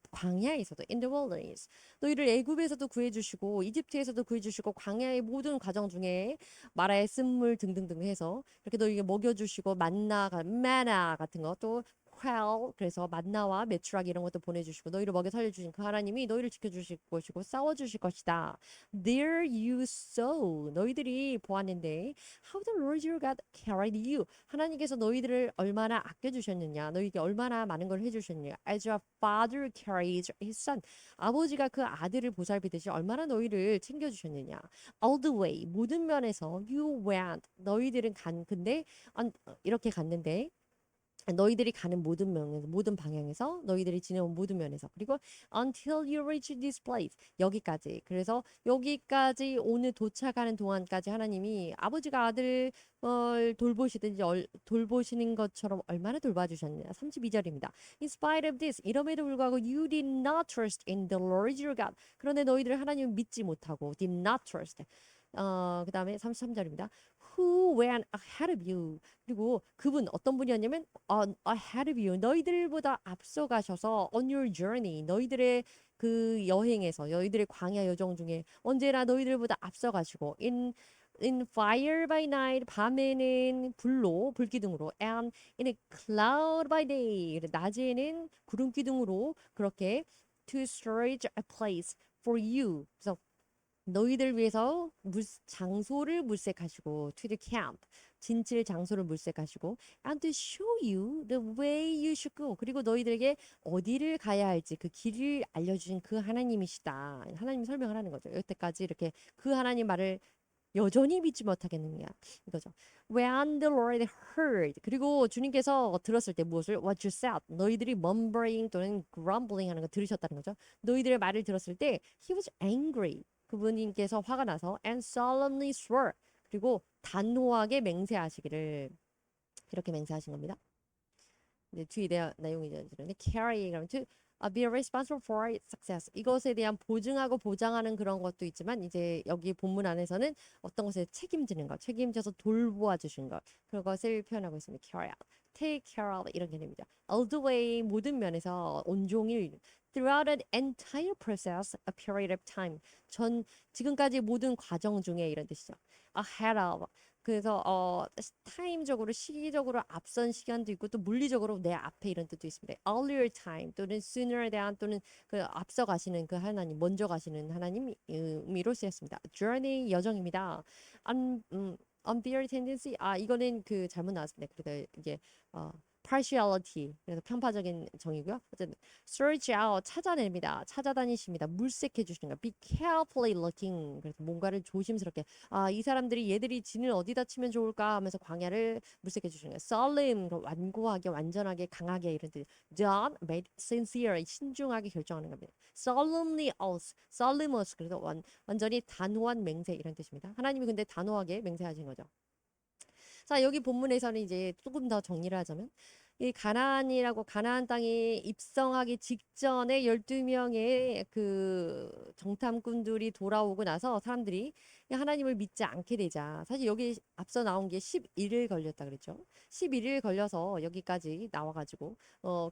광야에서도 in the wilderness 너희를 애굽에서도 구해주시고 이집트에서도 구해주시고 광야의 모든 과정 중에 마라의 쓴물 등등등 해서 이렇게 너희에게 먹여주시고 만나 같은 것도 quail 그래서 만나와 메추라기 이런 것도 보내주시고 너희를 먹여 살려주신 그 하나님이 너희를 지켜주실 것이고 싸워주실 것이다. There you saw 너희들이 보았는데 how the Lord your God carried you 하나님께서 너희들을 얼마나 아껴주셨느냐 너희에게 얼마나 많은 걸 해주셨느냐 as your father carries his son 아버지가 그 아들을 보살피듯이 얼마나 너희를 챙겨주셨느냐 all the way 모든 면에서 you went 너희들은 근데 이렇게 갔는데 너희들이 가는 모든 면에서 모든 방향에서 너희들이 지내온 모든 면에서 그리고 until you reach this place 여기까지 그래서 여기까지 오늘 도착하는 동안까지 하나님이 아버지가 아들을 돌보시든지 돌보시는 것처럼 얼마나 돌봐주셨느냐 32절입니다. In spite of this 이럼에도 불구하고 you did not trust in the Lord your God 그런데 너희들 하나님을 믿지 못하고 did not trust 그 다음에 33절입니다. Who went ahead of you 그리고 그분 어떤 분이었냐면 ahead of you 너희들보다 앞서가셔서 on your journey 너희들의 그 여행에서 너희들의 광야 여정 중에 언제나 너희들보다 앞서가시고 in fire by night 밤에는 불기둥으로 and in a cloud by day 낮에는 구름 기둥으로 그렇게 to storage a place for you 그래서 너희들 위해서 장소를 물색하시고 to the camp 진칠 장소를 물색하시고 and to show you the way you should go 그리고 너희들에게 어디를 가야 할지 그 길을 알려주신 그 하나님이시다 하나님 설명을 하는 거죠. 여태까지 이렇게 그 하나님 말을 여전히 믿지 못하겠느냐 이거죠. When the Lord heard 그리고 주님께서 들었을 때 무엇을 what you said 너희들이 mumbling 또는 grumbling 하는 거 들으셨다는 거죠. 너희들의 말을 들었을 때 he was angry 그분님께서 화가 나서 and solemnly swore 그리고 단호하게 맹세하시기를 이렇게 맹세하신 겁니다. 이제 뒤에 내용이 이제 carry 그러면 to be responsible for its success 이것에 대한 보증하고 보장하는 그런 것도 있지만 이제 여기 본문 안에서는 어떤 것에 책임지는 것, 책임져서 돌보아 주신 것 그것을 표현하고 있습니다. carry out, take care of 이런 개념이죠. all the way 모든 면에서 온종일 throughout an entire process, a period of time 지금까지 모든 과정 중에 이런 뜻이죠. ahead of 그래서 타임적으로 시기적으로 앞선 시간도 있고 또 물리적으로 내 앞에 이런 뜻도 있습니다. earlier time 또는 sooner에 대한 또는 그 앞서 가시는 그 하나님 먼저 가시는 하나님 의미로 쓰였습니다. journey 여정입니다. unfair tendency 이거는 그 잘못 나왔습니다. 그래서 이게 partiality 그래서 편파적인 정의고요. 어쨌든 search out 찾아냅니다. 찾아다니십니다. 물색해 주시는 거. be carefully looking 그래서 뭔가를 조심스럽게 이 사람들이 얘들이 진을 어디다 치면 좋을까 하면서 광야를 물색해 주시는 거예요. solemn 완고하게 완전하게 강하게 이런 뜻. done made sincere 신중하게 결정하는 겁니다. solemnly oath solemnous 그래서 완전히 단호한 맹세 이런 뜻입니다. 하나님이 근데 단호하게 맹세하신 거죠. 자, 여기 본문에서는 이제 조금 더 정리를 하자면 이 가나안 땅에 입성하기 직전에 12명의 그 정탐꾼들이 돌아오고 나서 사람들이 하나님을 믿지 않게 되자 사실 여기 앞서 나온 게 11일 걸렸다 그랬죠. 11일 걸려서 여기까지 나와가지고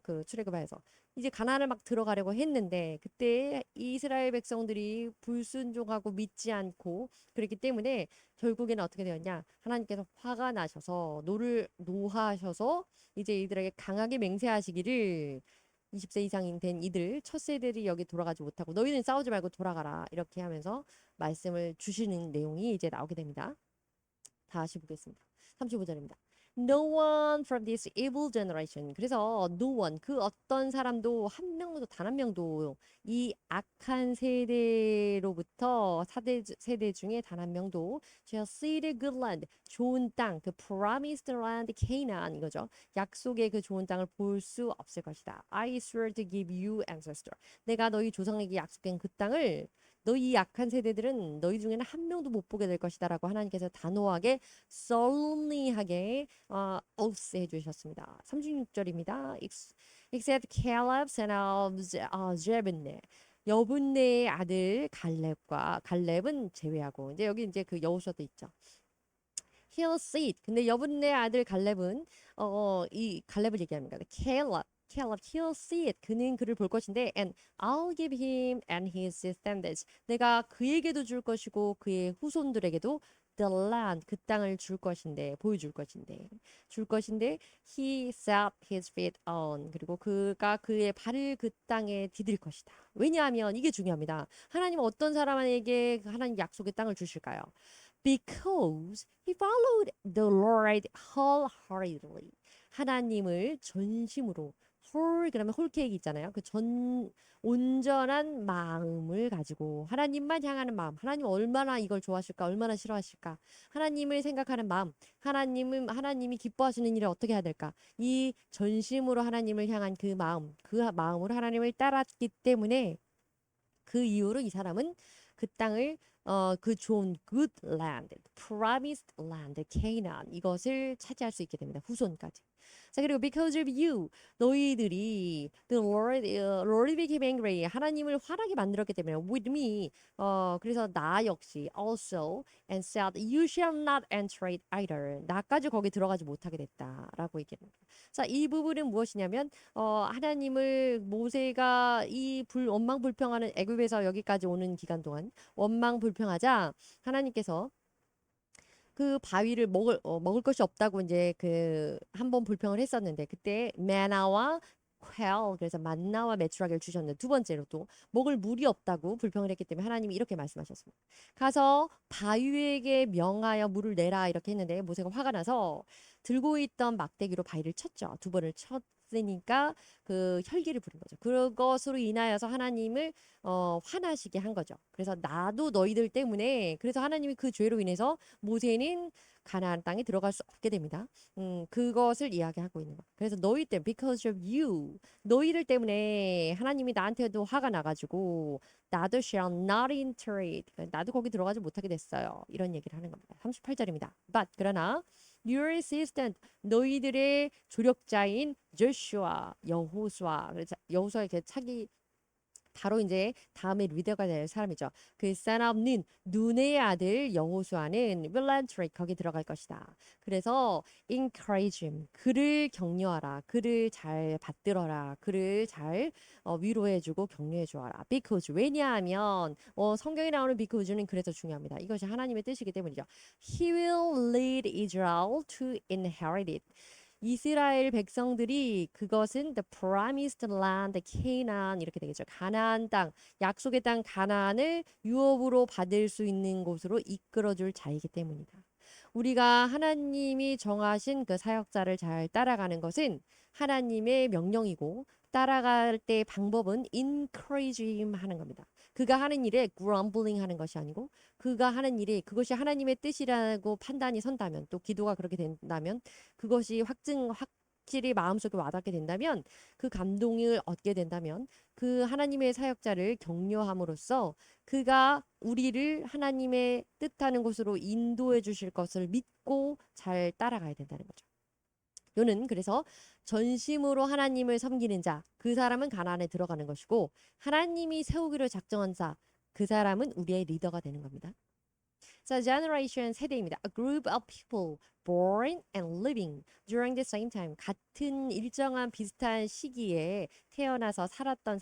그 출애굽해서 이제 가나안을 막 들어가려고 했는데 그때 이스라엘 백성들이 불순종하고 믿지 않고 그랬기 때문에 결국에는 어떻게 되었냐 하나님께서 화가 나셔서 노하셔서 이제 이들에게 강하게 맹세하시기를 20세 이상 된 이들 첫 세대들이 여기 돌아가지 못하고 너희는 싸우지 말고 돌아가라 이렇게 하면서 말씀을 주시는 내용이 이제 나오게 됩니다. 다시 보겠습니다. 35절입니다. No one from this evil generation. 그래서 no one, 그 어떤 사람도 한 명도 단 한 명도 이 악한 세대로부터 세대 중에 단 한 명도 shall see the good land, 좋은 땅, 그 promised land, Canaan 이거죠. 약속의 그 좋은 땅을 볼 수 없을 것이다. I swear to give you ancestor. 내가 너희 조상에게 약속한 그 땅을 너희 약한 세대들은 너희 중에는 한 명도 못 보게 될 것이다라고 하나님께서 단호하게 solemnly하게 oath 해주셨습니다. 36절입니다. Except Caleb son of Jebunne. 여분네의 아들 갈렙은 제외하고 이제 여기 이제 그 여호수아도 있죠. He'll see it. 근데 여분네 아들 갈렙은 이 갈렙을 얘기합니다. Caleb, he'll see it. 그는 그를 볼 것인데, and I'll give him and his descendants. 내가 그에게도 줄 것이고 그의 후손들에게도 the land, 그 땅을 보여줄 것인데, he set his feet on. 그리고 그가 그의 발을 그 땅에 디딜 것이다. 왜냐하면 이게 중요합니다. 하나님은 어떤 사람에게 하나님 약속의 땅을 주실까요? Because he followed the Lord wholeheartedly. 하나님을 전심으로 그러면 홀케이크 있잖아요. 온전한 마음을 가지고 하나님만 향하는 마음. 하나님 얼마나 이걸 좋아하실까? 얼마나 싫어하실까? 하나님을 생각하는 마음. 하나님이 기뻐하시는 일을 어떻게 해야 될까? 이 전심으로 하나님을 향한 그 마음으로 하나님을 따랐기 때문에 그 이후로 이 사람은 그 땅을 그 좋은 good land, promised land, Canaan 이것을 차지할 수 있게 됩니다. 후손까지. 자, 그리고 because of you, 너희들이 Lord became angry, 하나님을 화나게 만들었기 때문에 with me, 그래서 나 역시 also and said you shall not enter it either. 나까지 거기 들어가지 못하게 됐다라고 얘기합니다. 자, 이 부분은 무엇이냐면 하나님을 모세가 원망 불평하는 애굽에서 여기까지 오는 기간 동안 원망 불평하자 하나님께서 그 바위를 먹을 것이 없다고 이제 한번 불평을 했었는데 그때 메나와 퀘 그래서 만나와 메추라기를 주셨는데 두 번째로 또 먹을 물이 없다고 불평을 했기 때문에 하나님이 이렇게 말씀하셨습니다. 가서 바위에게 명하여 물을 내라 이렇게 했는데 모세가 화가 나서 들고 있던 막대기로 바위를 쳤죠. 두 번을 쳤으니까 그 혈기를 부린 거죠. 그것으로 인하여서 하나님을 화나시게 한 거죠. 그래서 나도 너희들 때문에 그래서 하나님이 그 죄로 인해서 모세는 가나안 땅에 들어갈 수 없게 됩니다. 그것을 이야기하고 있는 거예요. 그래서 너희 때문에 because of you 너희들 때문에 하나님이 나한테도 화가 나가지고 나도 shall not enter it 나도 거기 들어가지 못하게 됐어요. 이런 얘기를 하는 겁니다. 38절입니다. But 그러나 your assistant 너희들의 조력자인 여호수아 그래서 여호수아 이렇게 차기 바로 이제 다음에 리더가 될 사람이죠. 그 son of 눈의 아들 여호수아는 will enter 거기 들어갈 것이다. 그래서 encourage him 그를 격려하라. 그를 잘 받들어라. 그를 잘 위로해주고 격려해주어라. because 왜냐하면 성경에 나오는 because는 그래서 중요합니다. 이것이 하나님의 뜻이기 때문이죠. He will lead Israel to inherit it. 이스라엘 백성들이 그것은 the promised land Canaan 이렇게 되겠죠. 가나안 땅, 약속의 땅 가나안을 유업으로 받을 수 있는 곳으로 이끌어줄 자이기 때문이다. 우리가 하나님이 정하신 그 사역자를 잘 따라가는 것은 하나님의 명령이고 따라갈 때 방법은 encourage him 하는 겁니다. 그가 하는 일에 grumbling 하는 것이 아니고 그가 하는 일이 그것이 하나님의 뜻이라고 판단이 선다면 또 기도가 그렇게 된다면 그것이 확실히 마음속에 와닿게 된다면 그 감동을 얻게 된다면 그 하나님의 사역자를 격려함으로써 그가 우리를 하나님의 뜻하는 곳으로 인도해 주실 것을 믿고 잘 따라가야 된다는 거죠. 요는 그래서 전심으로 하나님을 섬기는 자, 그 사람은 가나안에 들어가는 것이고 하나님이 세우기로 작정한 자, 그 사람은 우리의 리더가 되는 겁니다. 자, generation 세대입니다. A group of people born and living during the same time. 같은 일정한 비슷한 시기에 태어나서 살았던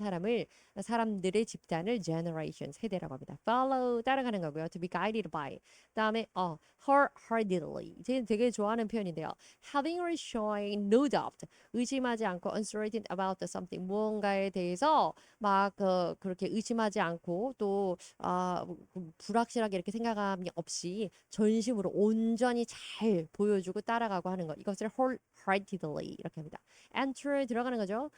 사람들의 집단을 generation 세대라고 합니다. Follow 따라가는 거고요. To be guided by. 그다음에 wholeheartedly. 제가 되게 좋아하는 표현인데요. Having or showing no doubt. 의심하지 않고 uncertain about something. 무언가에 대해서 막 그렇게 의심하지 않고 또 불확실하게 이렇게 생각함이 없이 전심으로 온전히 잘 보여주고 따라가고 하는 것. 이것을 wholeheartedly 이렇게 합니다. enter 들어가는 거죠.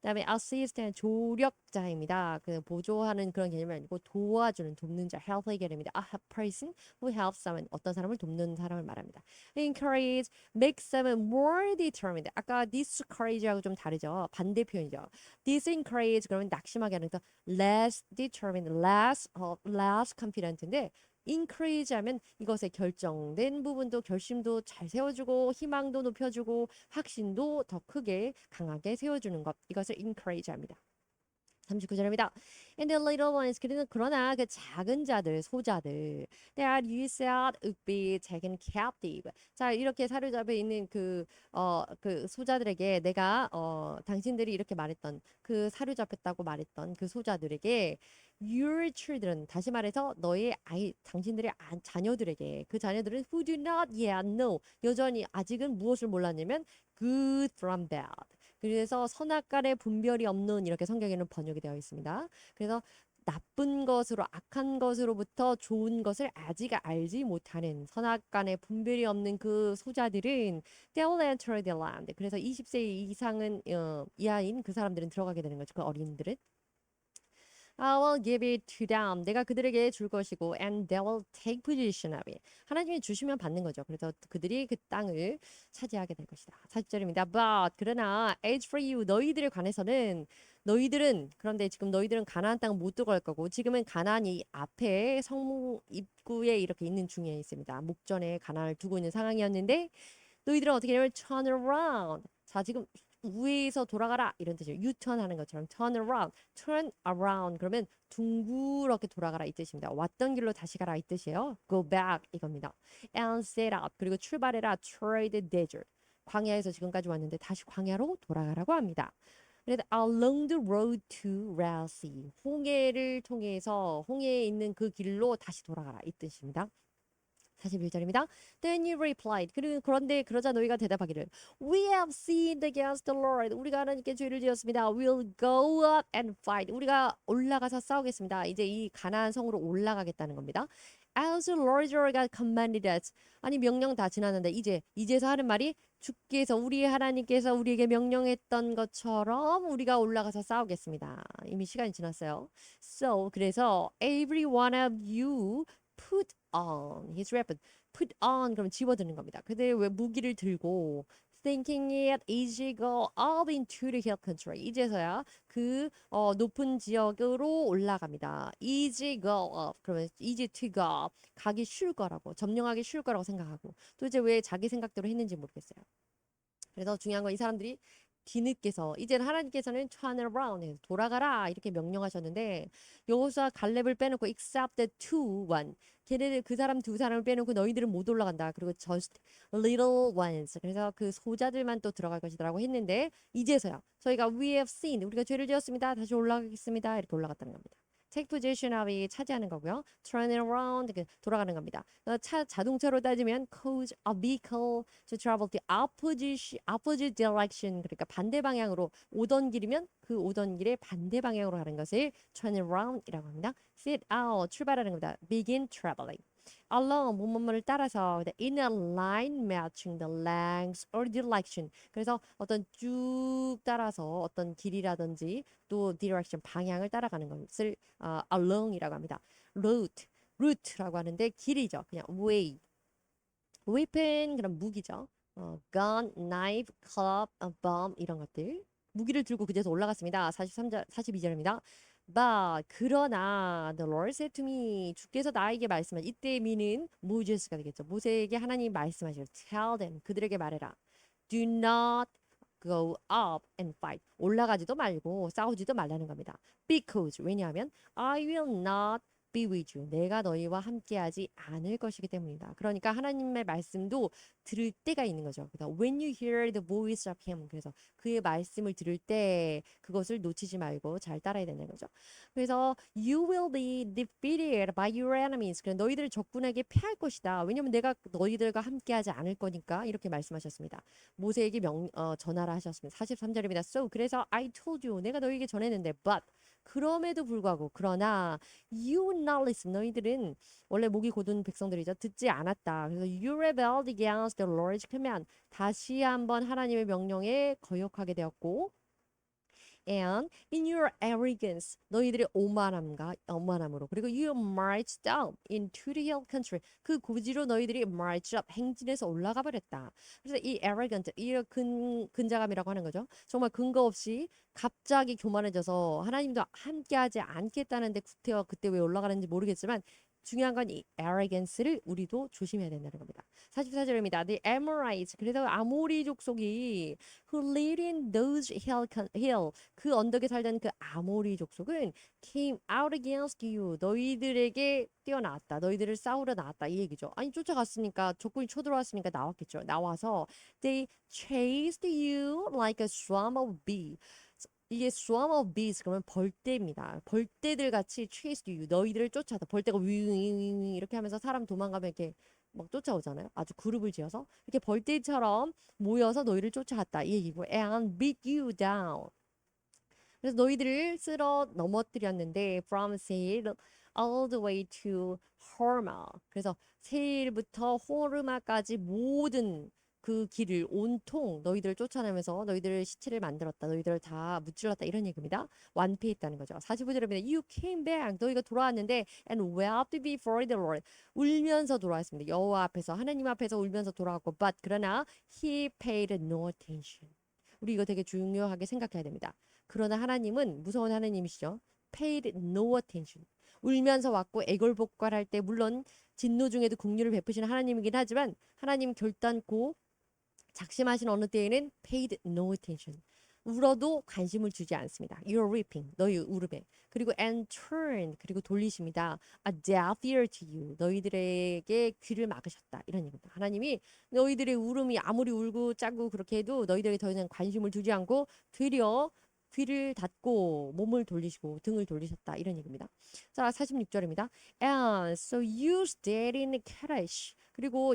그다음에 assistant 조력자입니다. 그 보조하는 그런 개념이 아니고 도와주는 돕는 자 help의 개념입니다. A person who helps someone 어떤 사람을 돕는 사람을 말합니다. encourage make someone more determined. 아까 discourage하고 좀 다르죠. 반대 표현이죠. disencourage 그러면 낙심하게 하는 거 less determined, less confident인데 increase 하면 이것의 결정된 부분도 결심도 잘 세워주고 희망도 높여주고 확신도 더 크게 강하게 세워주는 것 이것을 encourage 합니다. 39절입니다. And the little ones 그러나 그 작은 자들 소자들 that you said would be taken captive. 자 이렇게 사로잡혀 있는 그 소자들에게 내가 당신들이 이렇게 말했던 그 사로잡혔다고 말했던 그 소자들에게 your children 다시 말해서 너의 아이 당신들의 자녀들에게 그 자녀들은 who do not yet know 여전히 아직은 무엇을 몰랐냐면 good from bad. 그래서 선악간의 분별이 없는 이렇게 성경에는 번역이 되어 있습니다. 그래서 나쁜 것으로 악한 것으로부터 좋은 것을 아직 알지 못하는 선악간의 분별이 없는 그 소자들은 they will enter the land. 그래서 20세 이상은 이하인 그 사람들은 들어가게 되는 거죠. 그 어린이들은. I will give it to them. 내가 그들에게 줄 것이고 and they will take possession of it. 하나님이 주시면 받는 거죠. 그래서 그들이 그 땅을 차지하게 될 것이다. 40절입니다. But 그러나 as for you 너희들에 관해서는 너희들은 그런데 지금 너희들은 가나안 땅 못 들어갈 거고 지금은 가나안이 앞에 성문 입구에 이렇게 있는 중에 있습니다. 목전에 가나안을 두고 있는 상황이었는데 너희들은 어떻게 되냐면 turn around. 자 지금 우회해서 돌아가라 이런 뜻이에요. U-turn 하는 것처럼 turn around 그러면 둥그렇게 돌아가라 이 뜻입니다. 왔던 길로 다시 가라 이 뜻이에요. go back 이겁니다. and set out 그리고 출발해라 toward the desert 광야에서 지금까지 왔는데 다시 광야로 돌아가라고 합니다. 그래서 along the road to Red Sea 홍해를 통해서 홍해에 있는 그 길로 다시 돌아가라 이 뜻입니다. 41절입니다. Then you replied. 그런데 그러자 너희가 대답하기를 We have sinned against the Lord. 우리가 하나님께 죄를 지었습니다. We'll go up and fight. 우리가 올라가서 싸우겠습니다. 이제 이 가나안 성으로 올라가겠다는 겁니다. As the Lord your God commanded us. 아니 명령 다 지났는데 이제서 하는 말이 주께서 우리 하나님께서 우리에게 명령했던 것처럼 우리가 올라가서 싸우겠습니다. 이미 시간이 지났어요. So 그래서 every one of you put on his weapon. put on 그러면 집어드는 겁니다. 근데 왜 무기를 들고 thinking it easy go up into the hill country. 이제서야 그 높은 지역으로 올라갑니다. easy go up 그러면 easy to go up 가기 쉬울 거라고 점령하기 쉬울 거라고 생각하고 도대체 왜 자기 생각대로 했는지 모르겠어요. 그래서 중요한 건 이 사람들이 뒤늦게서 이제는 하나님께서는 turn around 돌아가라 이렇게 명령하셨는데 여호수아 갈렙을 빼놓고 except the two one 걔네들 그 사람 두 사람을 빼놓고 너희들은 못 올라간다. 그리고 just little ones 그래서 그 소자들만 또 들어갈 것이라고 했는데 이제서야 저희가 we have sinned 우리가 죄를 지었습니다. 다시 올라가겠습니다. 이렇게 올라갔다는 겁니다. take position of이 차지하는 거고요. turn it around 돌아가는 겁니다. 자동차로 따지면 cause a vehicle to travel the opposite direction 그러니까 반대 방향으로 오던 길이면 그 오던 길의 반대 방향으로 가는 것을 turn around이라고 합니다. set out 출발하는 겁니다. begin traveling. along 뭐뭐뭐를 따라서 in a line matching the length or direction 그래서 어떤 쭉 따라서 어떤 길이라든지 또 direction 방향을 따라가는 것을 along이라고 합니다. route라고 하는데 길이죠. 그냥 way. weapon 그럼 무기죠. gun, knife, club, bomb 이런 것들. 무기를 들고 그제서 올라갔습니다. 42절입니다. But 그러나 the Lord said to me 주께서 나에게 말씀하시 이때 me는 모세스가 되겠죠. 모세에게 하나님이 말씀하시고 tell them 그들에게 말해라. Do not go up and fight. 올라가지도 말고 싸우지도 말라는 겁니다. Because 왜냐하면 I will not be with you. 내가 너희와 함께하지 않을 것이기 때문이다. 그러니까 하나님의 말씀도 들을 때가 있는 거죠. 그래서 when you hear the voice of him 그래서 그의 말씀을 들을 때 그것을 놓치지 말고 잘 따라야 되는 거죠. 그래서 you will be defeated by your enemies. 그래서 너희들 적군에게 패할 것이다. 왜냐하면 내가 너희들과 함께하지 않을 거니까 이렇게 말씀하셨습니다. 모세에게 전하라 하셨습니다. 43절입니다. So 그래서 I told you 내가 너희에게 전했는데 but 그럼에도 불구하고 그러나 you would not listen. 너희들은 원래 목이 곧은 백성들이죠. 듣지 않았다. 그래서 you rebelled against the Lord's command. 다시 한번 하나님의 명령에 거역하게 되었고 and in your arrogance 너희들의 오만함으로 그리고 you marched out into the hill country 그 고지로 너희들이 march up 행진해서 올라가 버렸다. 그래서 이 arrogant 이 근자감이라고 하는 거죠. 정말 근거 없이 갑자기 교만해져서 하나님도 함께하지 않겠다는데 구태여 그때 왜 올라가는지 모르겠지만 중요한 건 이 arrogance를 우리도 조심해야 된다는 겁니다. 44절입니다. The Amorites 그래서 아모리 족속이 who lived in those hill 그 언덕에 살던 그 아모리 족속은 came out against you. 너희들에게 뛰어나왔다. 너희들을 싸우러 나왔다. 이 얘기죠. 아니 쫓아갔으니까 적군이 쳐들어왔으니까 나왔겠죠. 나와서 they chased you like a swarm of bees. 이게 swarm of bees 그러면 벌떼입니다. 벌떼들 같이 chased you. 너희들을 쫓아다. 벌떼가 윙윙윙 이렇게 하면서 사람 도망가면 이렇게 막 쫓아오잖아요. 아주 그룹을 지어서 이렇게 벌떼처럼 모여서 너희를 쫓아갔다. 이 얘기고 and beat you down. 그래서 너희들을 쓸어 넘어뜨렸는데 from Seir all the way to Horma. 그래서 세일부터 호르마까지 모든 그 길을 온통 너희들을 쫓아내면서 너희들을 시체를 만들었다. 너희들을 다 무찔렀다. 이런 얘기입니다. 완패했다는 거죠. 45절입니다. You came back. 너희가 돌아왔는데 and wept before the Lord. 울면서 돌아왔습니다. 여호와 앞에서 하나님 앞에서 울면서 돌아왔고 but 그러나 he paid no attention. 우리 이거 되게 중요하게 생각해야 됩니다. 그러나 하나님은 무서운 하나님이시죠. paid no attention. 울면서 왔고 애걸복걸할 때 물론 진노 중에도 긍휼을 베푸시는 하나님이긴 하지만 하나님 결단코 작심하신 어느 때에는 paid no attention. 울어도 관심을 주지 않습니다. You're weeping. 너희 울음에. 그리고 and turn. 그리고 돌리십니다. A deaf ear to you. 너희들에게 귀를 막으셨다. 이런 얘기입니다. 하나님이 너희들의 울음이 아무리 울고 짜고 그렇게 해도 너희들에게 더 이상 관심을 주지 않고 되려 귀를 닫고 몸을 돌리시고 등을 돌리셨다. 이런 얘기입니다. 자, 46절입니다. And so you stayed in Kadesh. 그리고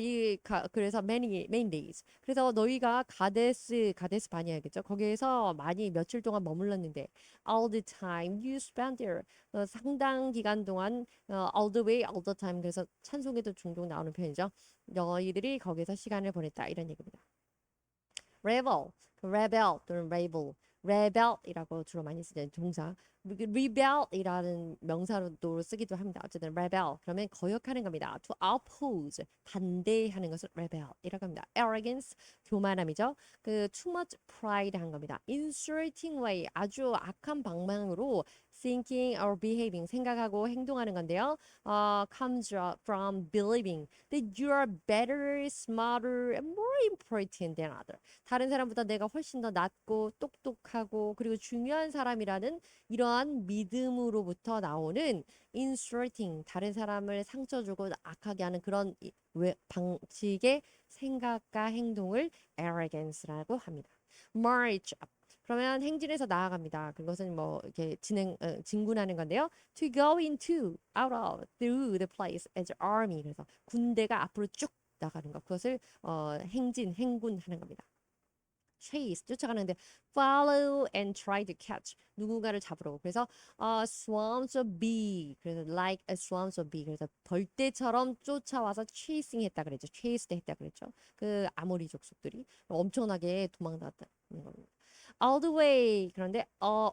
그래서 many days. 그래서 너희가 가데스 바니아겠죠. 거기에서 많이 며칠 동안 머물렀는데 all the time you spent there. 상당 기간 동안 all the way, all the time. 그래서 찬송에도 종종 나오는 표현이죠. 너희들이 거기서 시간을 보냈다 이런 얘기입니다. rebel 또는 rebel이라고 주로 많이 쓰는 동사. rebel이라는 명사로도 쓰기도 합니다. 어쨌든 rebel 그러면 거역하는 겁니다. to oppose 반대하는 것을 rebel이라고 합니다. arrogance 교만함이죠. 그 too much pride 한 겁니다. insulting way 아주 악한 방향으로 thinking or behaving 생각하고 행동하는 건데요. comes from believing that you are better, smarter, and more important than others. 다른 사람보다 내가 훨씬 더 낫고 똑똑하고 그리고 중요한 사람이라는 이러한 믿음으로부터 나오는 insulting 다른 사람을 상처 주고 악하게 하는 그런 방식의 생각과 행동을 arrogance라고 합니다. march up 그러면 행진해서 나아갑니다. 그것은 뭐 이렇게 진군하는 건데요. To go into, out of, through the place as army. 그래서 군대가 앞으로 쭉 나가는 것. 그것을 행군하는 겁니다. chase 쫓아가는데 follow and try to catch 누군가를 잡으러 그래서 swarms of bee 그래서 like a swarms of bee 그래서 벌떼처럼 쫓아와서 chasing 했다 그랬죠. chased 했다 그랬죠. 그 아모리 족속들이 엄청나게 도망다녔다는 겁니다. all the way 그런데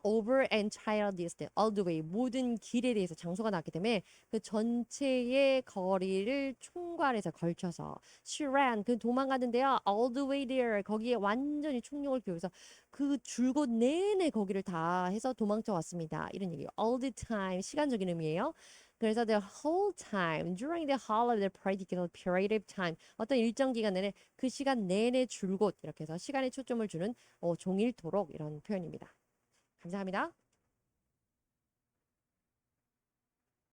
over entire distance all the way 모든 길에 대해서 장소가 나왔기 때문에 그 전체의 거리를 총괄해서 걸쳐서 she ran 그 도망가는데요 all the way there 거기에 완전히 총력을 기울여서 그 줄곧 내내 거기를 다 해서 도망쳐 왔습니다 이런 얘기예요. all the time 시간적인 의미예요. 그래서 the whole time during the whole of the particular period of time 어떤 일정 기간 내내 그 시간 내내 줄곧 이렇게 해서 시간에 초점을 주는 종일토록 이런 표현입니다. 감사합니다.